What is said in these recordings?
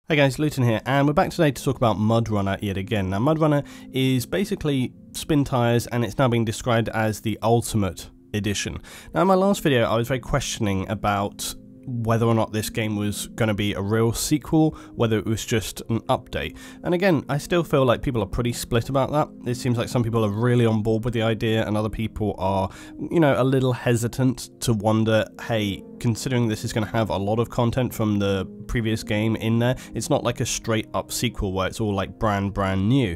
Hey guys, Luton here, and we're back today to talk about MudRunner yet again. Now, MudRunner is basically spin tires, and it's now being described as the ultimate edition. Now, in my last video, I was very questioning about whether or not this game was going to be a real sequel, whether it was just an update. And again, I still feel like people are pretty split about that. It seems like some people are really on board with the idea, and other people are, you know, a little hesitant to wonder, hey, considering this is going to have a lot of content from the previous game in there, it's not like a straight up sequel where it's all like brand new.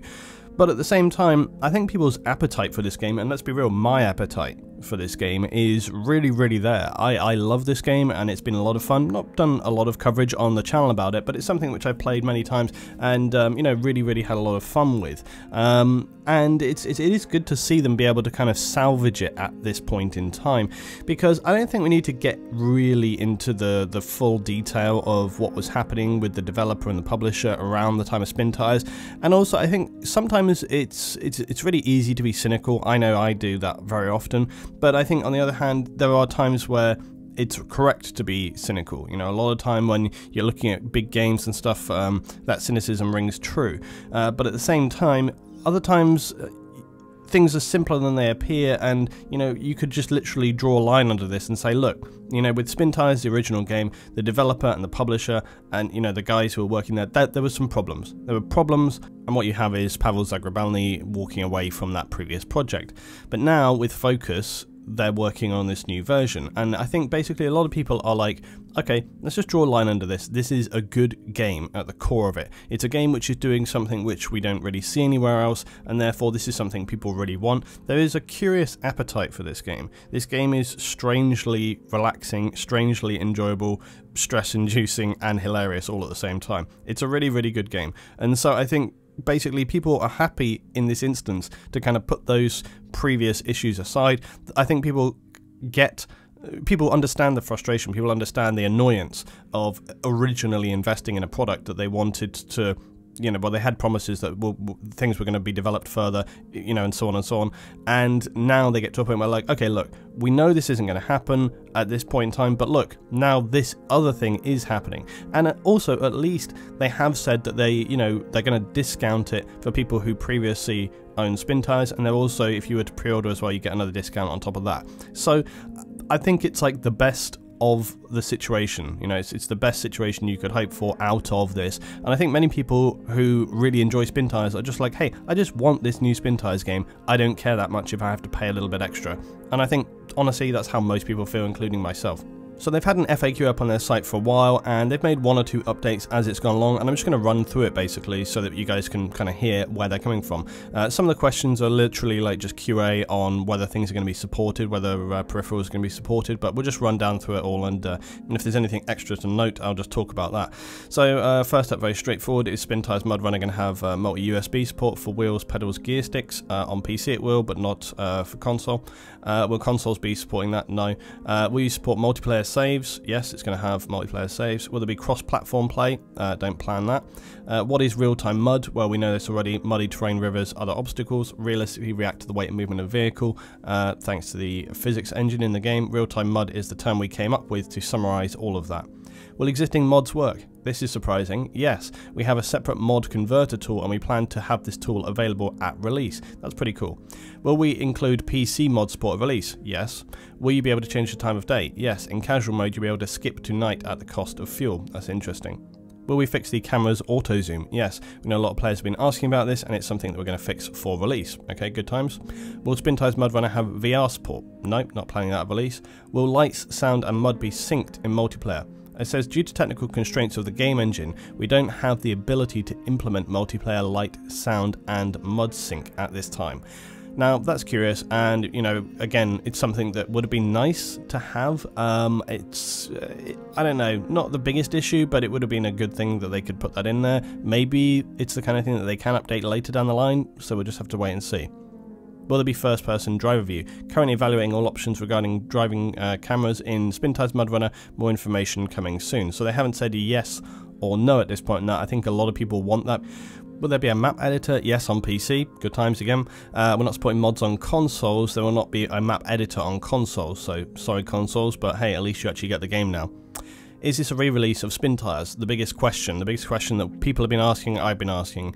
But at the same time, I think people's appetite for this game, and let's be real, my appetite for this game is really there. I love this game, and it's been a lot of fun. Not done a lot of coverage on the channel about it, but it's something which I've played many times and you know, really had a lot of fun with. And it is good to see them be able to kind of salvage it at this point in time, because I don't think we need to get really into the full detail of what was happening with the developer and the publisher around the time of Spin Tires. And also, I think sometimes it's really easy to be cynical. I know I do that very often, but I think on the other hand, there are times where it's correct to be cynical. You know, a lot of time when you're looking at big games and stuff, that cynicism rings true. But at the same time, other times things are simpler than they appear, and you know, you could just literally draw a line under this and say, look, you know, with Spin Tires, the original game, the developer and the publisher and, you know, the guys who were working there, there were some problems. There were problems, and what you have is Pavel Zagrabalny walking away from that previous project. But now, with Focus, they're working on this new version, and I think basically a lot of people are like, okay, let's just draw a line under this. This is a good game at the core of it. It's a game which is doing something which we don't really see anywhere else, and therefore this is something people really want. There is a curious appetite for this game. This game is strangely relaxing, strangely enjoyable, stress-inducing, and hilarious all at the same time. It's a really good game, and so I think basically people are happy in this instance to kind of put those previous issues aside. I think people understand the frustration, people understand the annoyance of originally investing in a product that they wanted to, you know, well, they had promises that things were going to be developed further, you know, and so on, and now they get to a point where, like, okay, look, we know this isn't going to happen at this point in time, but look, now this other thing is happening. And also, at least they have said that they, you know, they're going to discount it for people who previously owned Spin Tires, and they're also, if you were to pre-order as well, you get another discount on top of that. So I think it's like the best of the situation. You know, it's the best situation you could hope for out of this, and I think many people who really enjoy Spin Tires are just like, hey, I just want this new Spin Tires game. I don't care that much if I have to pay a little bit extra. And I think honestly that's how most people feel, including myself. So they've had an FAQ up on their site for a while, and they've made 1 or 2 updates as it's gone along, and I'm just going to run through it basically so that you guys can kind of hear where they're coming from. Some of the questions are literally like just QA on whether things are going to be supported, whether peripherals are going to be supported, but we'll just run down through it all, and if there's anything extra to note, I'll just talk about that. So first up, very straightforward, is Spin Tires MudRunner going to have multi-USB support for wheels, pedals, gear sticks? On PC it will, but not for console. Will consoles be supporting that? No. Will you support multiplayer saves? Yes, it's going to have multiplayer saves. Will there be cross-platform play? Don't plan that. What is real-time mud? Well, we know this already. Muddy terrain, rivers, other obstacles realistically react to the weight and movement of the vehicle, thanks to the physics engine in the game. Real-time mud is the term we came up with to summarize all of that. Will existing mods work? This is surprising. Yes, we have a separate mod converter tool, and we plan to have this tool available at release. That's pretty cool. Will we include PC mod support at release? Yes. Will you be able to change the time of day? Yes. In casual mode, you'll be able to skip to night at the cost of fuel. That's interesting. Will we fix the camera's auto zoom? Yes. We know a lot of players have been asking about this, and it's something that we're going to fix for release. Okay, good times. Will Spin Tires MudRunner have VR support? Nope, not planning that at release. Will lights, sound, and mud be synced in multiplayer? It says, due to technical constraints of the game engine, we don't have the ability to implement multiplayer light, sound, and mud sync at this time. Now, that's curious, and, you know, again, it's something that would have been nice to have. I don't know, not the biggest issue, but it would have been a good thing that they could put that in there. Maybe it's the kind of thing that they can update later down the line, so we'll just have to wait and see. Will there be first-person driver view? Currently evaluating all options regarding driving cameras in Spin Tires MudRunner. More information coming soon. So they haven't said yes or no at this point. Now, I think a lot of people want that. Will there be a map editor? Yes, on PC. Good times again. We're not supporting mods on consoles. There will not be a map editor on consoles. So, sorry consoles, but hey, at least you actually get the game now. is this a re-release of Spintires? The biggest question that people have been asking, I've been asking.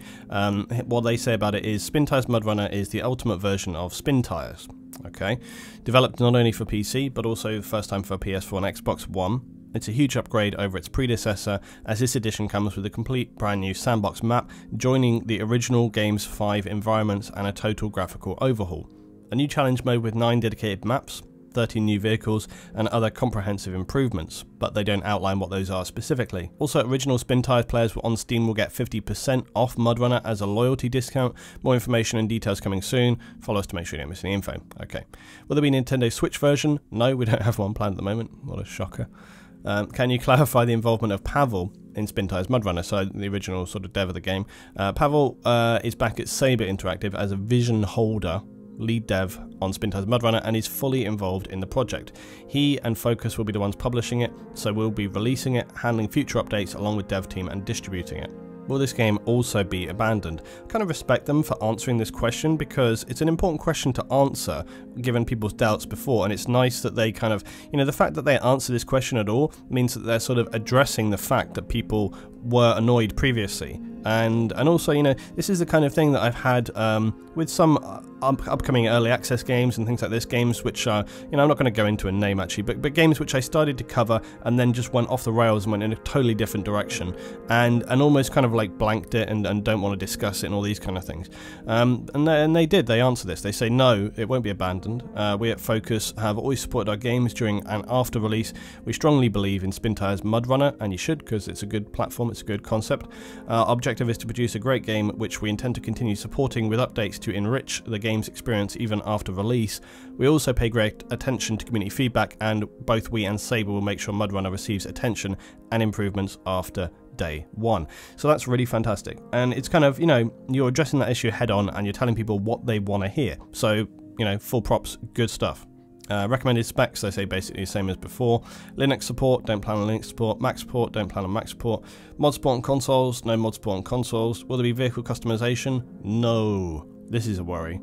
What they say about it is Spintires MudRunner is the ultimate version of Spintires. Okay, developed not only for PC but also first time for PS4 and Xbox One. It's a huge upgrade over its predecessor, as this edition comes with a complete brand new sandbox map, joining the original game's 5 environments and a total graphical overhaul. A new challenge mode with 9 dedicated maps, 13 new vehicles and other comprehensive improvements, but they don't outline what those are specifically. Also, original Spintires players on Steam will get 50% off MudRunner as a loyalty discount. More information and details coming soon. Follow us to make sure you don't miss any info. Okay. Will there be a Nintendo Switch version? No, we don't have one planned at the moment. What a shocker. Can you clarify the involvement of Pavel in Spintires MudRunner, so the original sort of dev of the game? Pavel is back at Bohemia Interactive as a vision holder, lead dev on Spintires MudRunner, and is fully involved in the project. He and Focus will be the ones publishing it, so we'll be releasing it, handling future updates along with dev team and distributing it. Will this game also be abandoned? I kind of respect them for answering this question because it's an important question to answer given people's doubts before, and it's nice that they kind of, you know, the fact that they answer this question at all means that they're sort of addressing the fact that people were annoyed previously. And also, you know, this is the kind of thing that I've had with some upcoming early access games and things like this, games which are, you know, I'm not going to go into a name actually, but games which I started to cover and then just went off the rails and went in a totally different direction and almost kind of like blanked it and don't want to discuss it and all these kind of things. And they did, they answer this. They say, no, it won't be abandoned. We at Focus have always supported our games during and after release. We strongly believe in Spintires MudRunner, and you should, because it's a good platform, it's a good concept. Our objective is to produce a great game which we intend to continue supporting with updates to enrich the game's experience even after release. We also pay great attention to community feedback, and both we and Saber will make sure MudRunner receives attention and improvements after day one. So that's really fantastic, and it's kind of, you know, you're addressing that issue head on and you're telling people what they want to hear. So, you know, full props, good stuff. Recommended specs, they say basically the same as before. Linux support, don't plan on Linux support. Mac support, don't plan on Mac support. Mod support on consoles, no mod support on consoles. Will there be vehicle customization? No. This is a worry.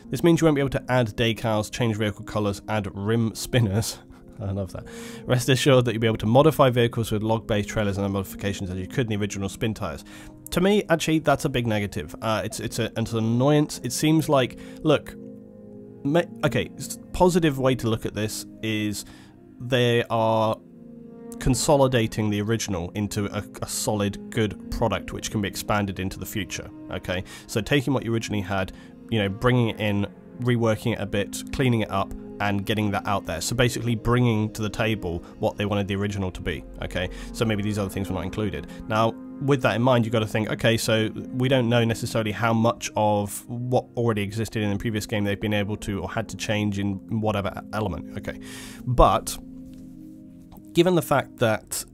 This means you won't be able to add decals, change vehicle colours, add rim spinners. I love that. Rest assured that you'll be able to modify vehicles with log-based trailers and modifications as you could in the original Spintires. To me, actually, that's a big negative. It's an annoyance. It seems like, look, okay, positive way to look at this is they are consolidating the original into a solid, good product which can be expanded into the future. Okay, so taking what you originally had, you know, bringing it in, reworking it a bit, cleaning it up, and getting that out there. So basically bringing to the table what they wanted the original to be. Okay, so maybe these other things were not included. Now, with that in mind, you've got to think, okay, so we don't know necessarily how much of what already existed in the previous game they've been able to or had to change in whatever element. Okay, but given the fact that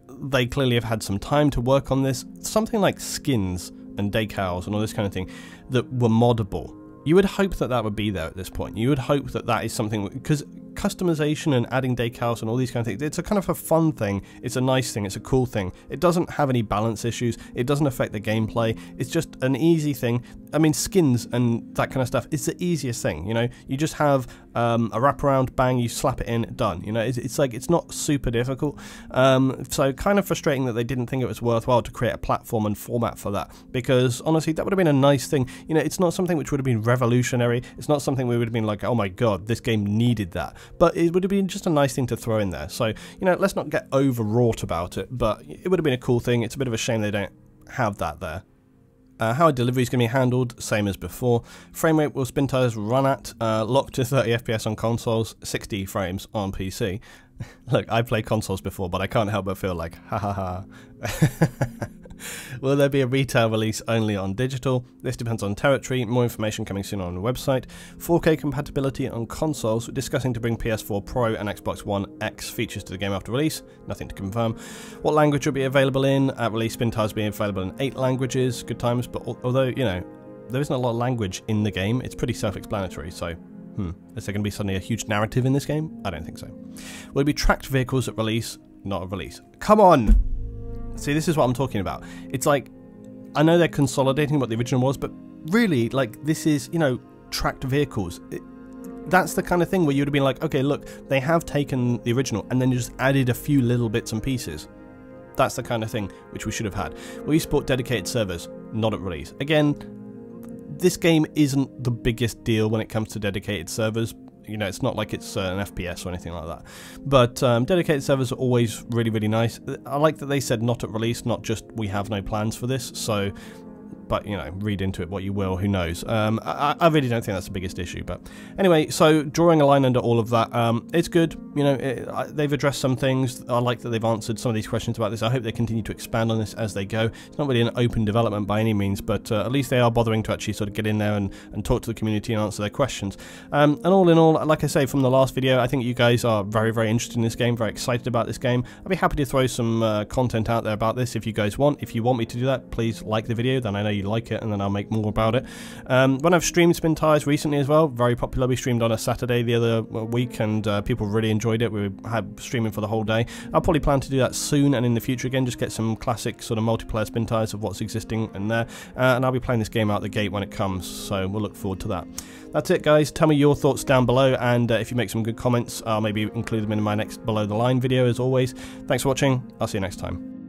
they clearly have had some time to work on this, something like skins and decals and all this kind of thing that were moddable, you would hope that that would be there at this point. You would hope that that is something, because customization and adding decals and all these kind of things, it's a kind of a fun thing, it's a nice thing, it's a cool thing. It doesn't have any balance issues, it doesn't affect the gameplay, it's just an easy thing. I mean, skins and that kind of stuff, it's the easiest thing, you know? You just have a wraparound, bang, you slap it in, done, you know? It's like, it's not super difficult. So kind of frustrating that they didn't think it was worthwhile to create a platform and format for that, because honestly, that would have been a nice thing. You know, it's not something which would have been revolutionary, it's not something we would have been like, oh my god, this game needed that. But it would have been just a nice thing to throw in there. So, you know, let's not get overwrought about it, but it would have been a cool thing. It's a bit of a shame they don't have that there. How a delivery is going to be handled, same as before. Frame rate will Spintires run at, locked to 30 FPS on consoles, 60 frames on PC. Look, I played consoles before, but I can't help but feel like, ha ha ha. Will there be a retail release only on digital? This depends on territory, more information coming soon on the website. 4K compatibility on consoles, discussing to bring PS4 Pro and Xbox One X features to the game after release, nothing to confirm. What language will be available in? At release, Spintires being available in 8 languages, good times, but although, you know, there isn't a lot of language in the game, it's pretty self-explanatory, so is there going to be suddenly a huge narrative in this game? I don't think so. Will it be tracked vehicles at release? Not at release. Come on! See, this is what I'm talking about. It's like, I know they're consolidating what the original was, but really, like, this is, you know, tracked vehicles. that's the kind of thing where you would have been like, okay, look, they have taken the original and then just added a few little bits and pieces. That's the kind of thing which we should have had. Will you support dedicated servers? Not at release. Again, this game isn't the biggest deal when it comes to dedicated servers. You know, it's not like it's an FPS or anything like that. But dedicated servers are always really, really nice. I like that they said not at release, not just we have no plans for this. So, but, you know, read into it what you will, who knows. I really don't think that's the biggest issue. But anyway, so drawing a line under all of that, it's good. You know, they've addressed some things. I like that they've answered some of these questions about this. I hope they continue to expand on this as they go. It's not really an open development by any means, but at least they are bothering to actually sort of get in there and talk to the community and answer their questions. And all in all, like I say from the last video, I think you guys are very, very interested in this game, very excited about this game. I'd be happy to throw some content out there about this if you guys want. If you want me to do that, please like the video, then I know you like it, and then I'll make more about it. When I've streamed Spin Tires recently as well, very popular. We streamed on a Saturday the other week, and people really enjoyed it. We had streaming for the whole day. I'll probably plan to do that soon and in the future again, just get some classic sort of multiplayer Spin Tires of what's existing in there, and I'll be playing this game out the gate when it comes, so we'll look forward to that. That's it, guys. Tell me your thoughts down below, and if you make some good comments, I'll maybe include them in my next Below the Line video as always. Thanks for watching. I'll see you next time.